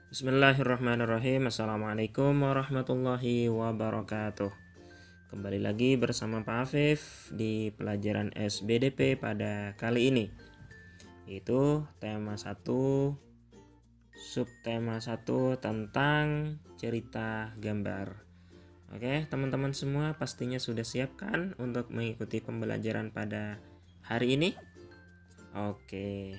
Bismillahirrahmanirrahim. Assalamualaikum warahmatullahi wabarakatuh. Kembali lagi bersama Pak Afif di pelajaran SBDP pada kali ini, yaitu tema 1, subtema 1 tentang cerita gambar. Oke, teman-teman semua pastinya sudah siap kan untuk mengikuti pembelajaran pada hari ini? Oke.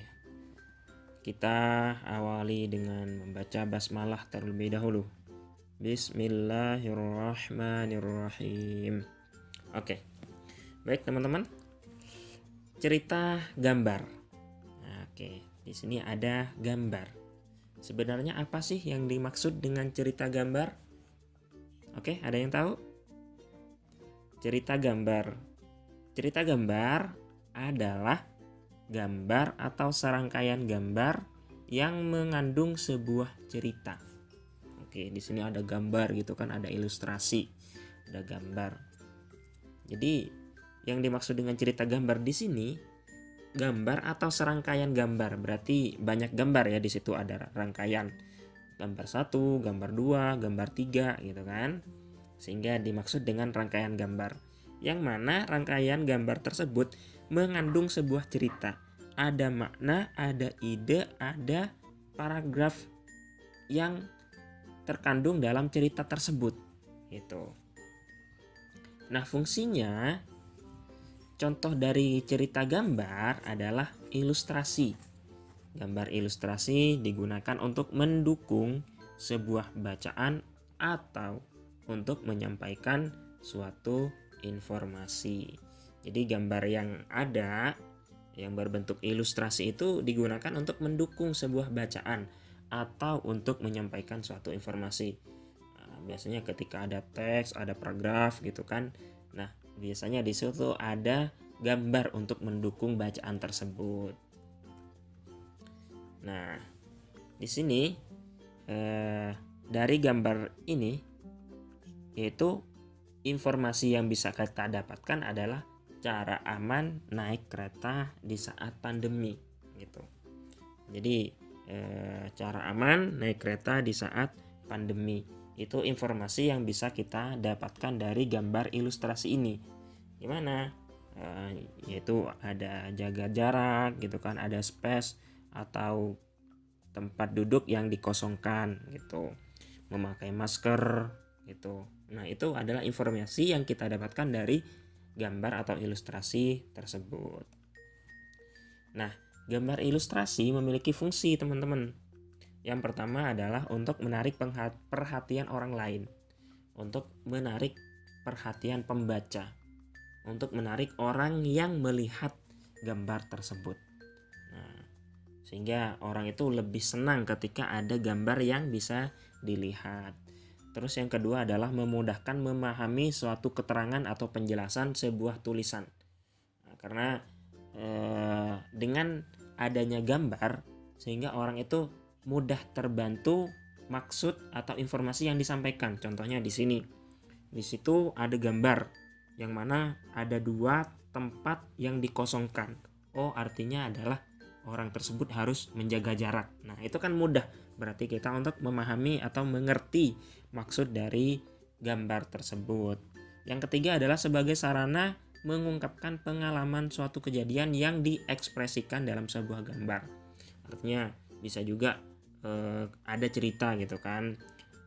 Kita awali dengan membaca basmalah terlebih dahulu. Bismillahirrahmanirrahim. Oke. Baik, teman-teman. Cerita gambar. Oke, di sini ada gambar. Sebenarnya apa sih yang dimaksud dengan cerita gambar? Oke, ada yang tahu? Cerita gambar. Cerita gambar adalah gambar atau serangkaian gambar yang mengandung sebuah cerita. Oke, di sini ada gambar gitu kan, ada ilustrasi, ada gambar. Jadi yang dimaksud dengan cerita gambar di sini gambar atau serangkaian gambar. Berarti banyak gambar ya, di situ ada rangkaian. Gambar 1, gambar 2, gambar 3 gitu kan. Sehingga dimaksud dengan rangkaian gambar. Yang mana rangkaian gambar tersebut mengandung sebuah cerita. Ada makna, ada ide, ada paragraf yang terkandung dalam cerita tersebut. Gitu. Nah, fungsinya contoh dari cerita gambar adalah ilustrasi. Gambar ilustrasi digunakan untuk mendukung sebuah bacaan atau untuk menyampaikan suatu informasi. Jadi gambar yang ada yang berbentuk ilustrasi itu digunakan untuk mendukung sebuah bacaan atau untuk menyampaikan suatu informasi. Nah, biasanya ketika ada teks, ada paragraf gitu kan. Nah, biasanya di situ ada gambar untuk mendukung bacaan tersebut. Nah, di sini dari gambar ini yaitu informasi yang bisa kita dapatkan adalah cara aman naik kereta di saat pandemi gitu. Jadi cara aman naik kereta di saat pandemi itu informasi yang bisa kita dapatkan dari gambar ilustrasi ini. Gimana? Yaitu ada jaga jarak gitu kan, ada space atau tempat duduk yang dikosongkan gitu, memakai masker gitu. Nah, itu adalah informasi yang kita dapatkan dari gambar atau ilustrasi tersebut. Nah, gambar ilustrasi memiliki fungsi, teman-teman. Yang pertama adalah untuk menarik perhatian orang lain, untuk menarik perhatian pembaca, untuk menarik orang yang melihat gambar tersebut. Nah, sehingga orang itu lebih senang ketika ada gambar yang bisa dilihat. Terus yang kedua adalah memudahkan memahami suatu keterangan atau penjelasan sebuah tulisan. Nah, karena dengan adanya gambar sehingga orang itu mudah terbantu maksud atau informasi yang disampaikan. Contohnya di sini. Di situ ada gambar yang mana ada 2 tempat yang dikosongkan. Oh, artinya adalah orang tersebut harus menjaga jarak. Nah, itu kan mudah. Berarti kita untuk memahami atau mengerti maksud dari gambar tersebut. Yang ketiga adalah sebagai sarana mengungkapkan pengalaman suatu kejadian yang diekspresikan dalam sebuah gambar. Artinya bisa juga ada cerita gitu kan.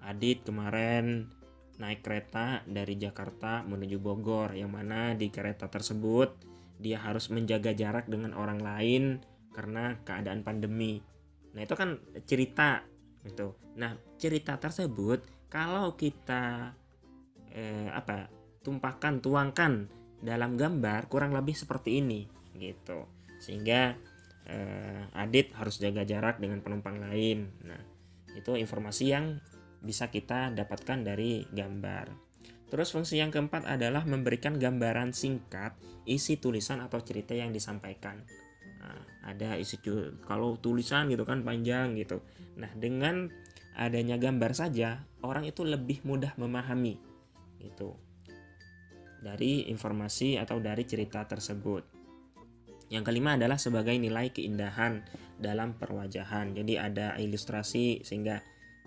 Adit kemarin naik kereta dari Jakarta menuju Bogor, yang mana di kereta tersebut dia harus menjaga jarak dengan orang lain karena keadaan pandemi. Nah, itu kan cerita gitu. Nah, cerita tersebut kalau kita tuangkan dalam gambar kurang lebih seperti ini gitu. Sehingga Adit harus jaga jarak dengan penumpang lain. Nah, itu informasi yang bisa kita dapatkan dari gambar. Terus fungsi yang keempat adalah memberikan gambaran singkat isi tulisan atau cerita yang disampaikan. Nah, ada isi kalau tulisan gitu kan panjang gitu. Nah, dengan adanya gambar saja orang itu lebih mudah memahami gitu dari informasi atau dari cerita tersebut. Yang kelima adalah sebagai nilai keindahan dalam perwajahan. Jadi ada ilustrasi sehingga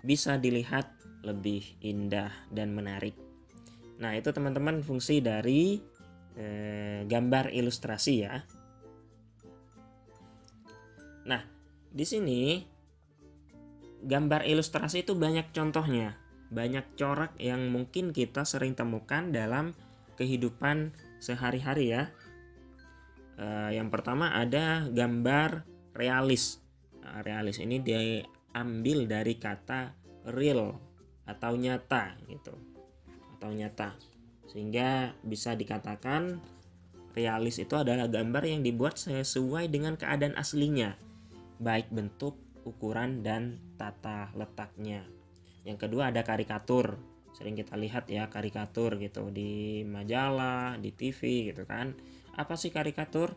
bisa dilihat lebih indah dan menarik. Nah, itu teman-teman fungsi dari gambar ilustrasi ya. Nah, di sini gambar ilustrasi itu banyak contohnya, banyak corak yang mungkin kita sering temukan dalam kehidupan sehari-hari ya. Yang pertama ada gambar realis. Nah, realis ini diambil dari kata real atau nyata gitu, atau nyata, sehingga bisa dikatakan realis itu adalah gambar yang dibuat sesuai dengan keadaan aslinya, baik bentuk, ukuran, dan tata letaknya. Yang kedua ada karikatur. Sering kita lihat ya karikatur gitu di majalah, di TV gitu kan. Apa sih karikatur?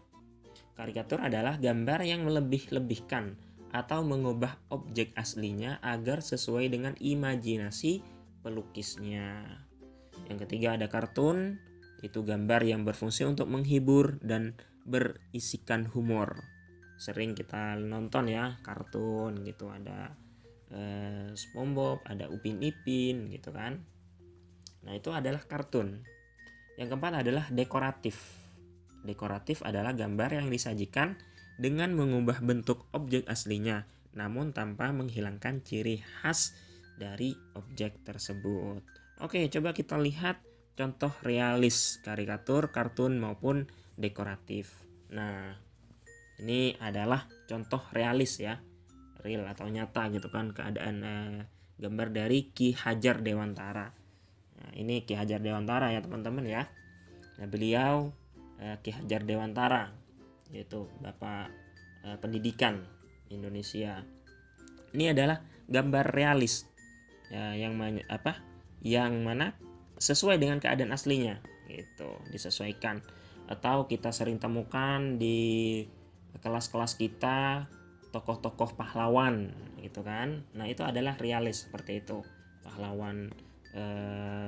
Karikatur adalah gambar yang melebih-lebihkan atau mengubah objek aslinya agar sesuai dengan imajinasi pelukisnya. Yang ketiga ada kartun, itu gambar yang berfungsi untuk menghibur dan berisikan humor. Sering kita nonton ya kartun gitu, ada SpongeBob, ada Upin Ipin gitu kan. Nah, itu adalah kartun. Yang keempat adalah dekoratif. Dekoratif adalah gambar yang disajikan dengan mengubah bentuk objek aslinya, namun tanpa menghilangkan ciri khas dari objek tersebut. Oke, coba kita lihat contoh realis, karikatur, kartun maupun dekoratif. Nah, ini adalah contoh realis ya, real atau nyata gitu kan, keadaan gambar dari Ki Hajar Dewantara. Nah, ini Ki Hajar Dewantara ya teman-teman ya. Nah, beliau Ki Hajar Dewantara, yaitu Bapak Pendidikan Indonesia. Ini adalah gambar realis ya, yang mana sesuai dengan keadaan aslinya gitu, disesuaikan. Atau kita sering temukan di kelas-kelas kita tokoh-tokoh pahlawan gitu kan. Nah, itu adalah realis seperti itu. Pahlawan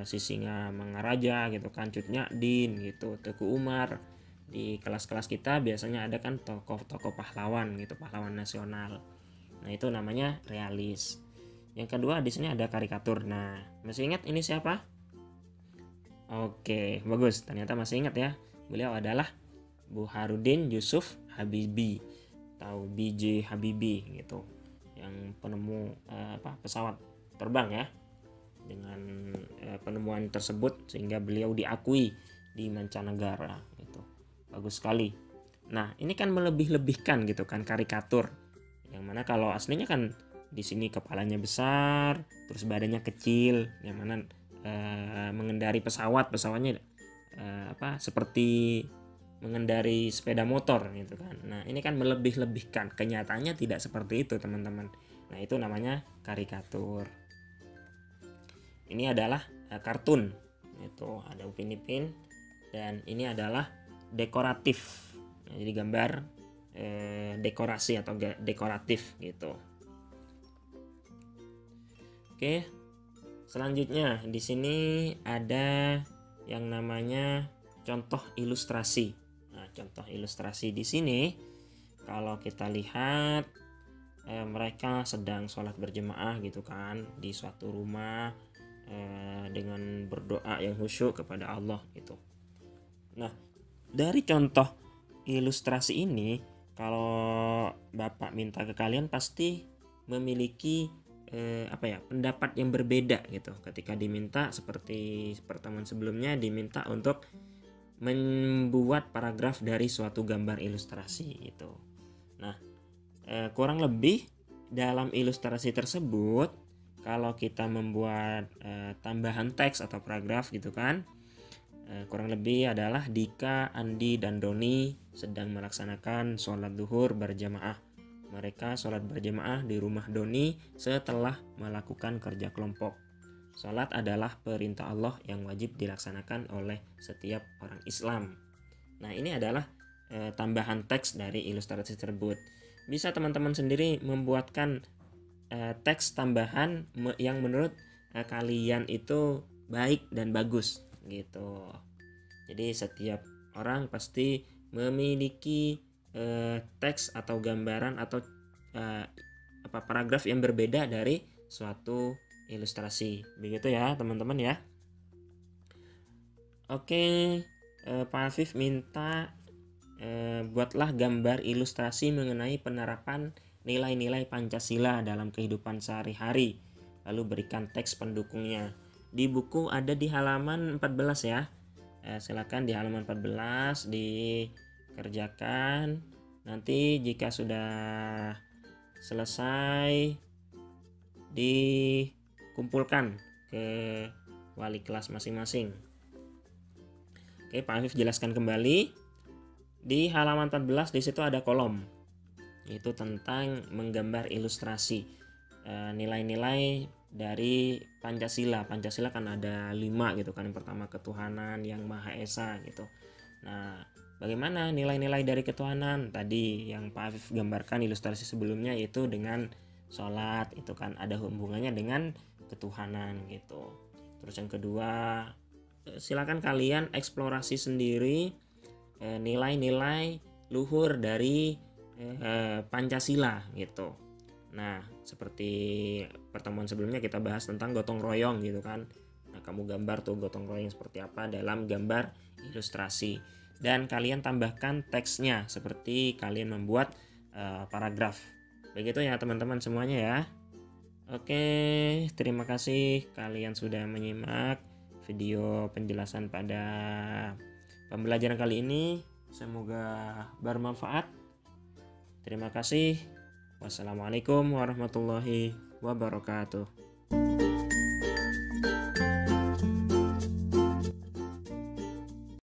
Sisingamangaraja gitu kan, Cut Nyak-Dien gitu, Teku Umar. Di kelas-kelas kita biasanya ada kan tokoh-tokoh pahlawan gitu, pahlawan nasional. Nah, itu namanya realis. Yang kedua di sini ada karikatur. Nah, masih ingat ini siapa? Oke, bagus. Ternyata masih ingat ya. Beliau adalah Burhanuddin Yusuf Habibie atau B.J. Habibie gitu, yang penemu pesawat terbang ya. Dengan penemuan tersebut sehingga beliau diakui di mancanegara gitu. Bagus sekali. Nah, ini kan melebih-lebihkan gitu kan karikatur. Yang mana kalau aslinya kan di sini kepalanya besar, terus badannya kecil, yang mana mengendari pesawatnya seperti mengendari sepeda motor gitu kan. Nah, ini kan melebih-lebihkan. Kenyataannya tidak seperti itu, teman-teman. Nah, itu namanya karikatur. Ini adalah kartun. Itu ada Upin Ipin, dan ini adalah dekoratif. Nah, jadi gambar dekorasi atau dekoratif gitu. Oke. Selanjutnya di sini ada yang namanya contoh ilustrasi. Nah, contoh ilustrasi di sini kalau kita lihat mereka sedang sholat berjemaah gitu kan di suatu rumah dengan berdoa yang khusyuk kepada Allah gitu. Nah, dari contoh ilustrasi ini, kalau Bapak minta ke kalian pasti memiliki pendapat yang berbeda gitu. Ketika diminta, seperti pertemuan sebelumnya, diminta untuk membuat paragraf dari suatu gambar ilustrasi gitu. Nah, kurang lebih dalam ilustrasi tersebut, kalau kita membuat tambahan teks atau paragraf gitu kan, kurang lebih adalah Dika, Andi, dan Doni sedang melaksanakan sholat duhur berjamaah. Mereka sholat berjamaah di rumah Doni setelah melakukan kerja kelompok. Sholat adalah perintah Allah yang wajib dilaksanakan oleh setiap orang Islam. Nah, ini adalah tambahan teks dari ilustrasi tersebut. Bisa teman-teman sendiri membuatkan teks tambahan yang menurut kalian itu baik dan bagus gitu. Jadi setiap orang pasti memiliki teks atau gambaran atau paragraf yang berbeda dari suatu ilustrasi. Begitu ya teman-teman ya. Oke, Pak Afif minta buatlah gambar ilustrasi mengenai penerapan nilai-nilai Pancasila dalam kehidupan sehari-hari. Lalu berikan teks pendukungnya. Di buku ada di halaman 14 ya. Silakan di halaman 14 dikerjakan. Nanti jika sudah selesai dikumpulkan ke wali kelas masing-masing. Oke, Pak Afif jelaskan kembali. Di halaman 14 di situ ada kolom, yaitu tentang menggambar ilustrasi nilai-nilai dari Pancasila. Pancasila kan ada 5 gitu kan. Yang pertama ketuhanan yang Maha Esa gitu. Nah, bagaimana nilai-nilai dari ketuhanan? Tadi yang Pak Afif gambarkan ilustrasi sebelumnya yaitu dengan sholat, itu kan ada hubungannya dengan ketuhanan gitu. Terus yang kedua, silakan kalian eksplorasi sendiri nilai-nilai luhur dari Pancasila gitu. Nah, seperti pertemuan sebelumnya kita bahas tentang gotong royong gitu kan. Nah, kamu gambar tuh gotong royong seperti apa dalam gambar ilustrasi. Dan kalian tambahkan teksnya seperti kalian membuat paragraf. Begitu ya teman-teman semuanya ya. Oke, terima kasih kalian sudah menyimak video penjelasan pada pembelajaran kali ini. Semoga bermanfaat. Terima kasih. Wassalamualaikum warahmatullahi wabarakatuh.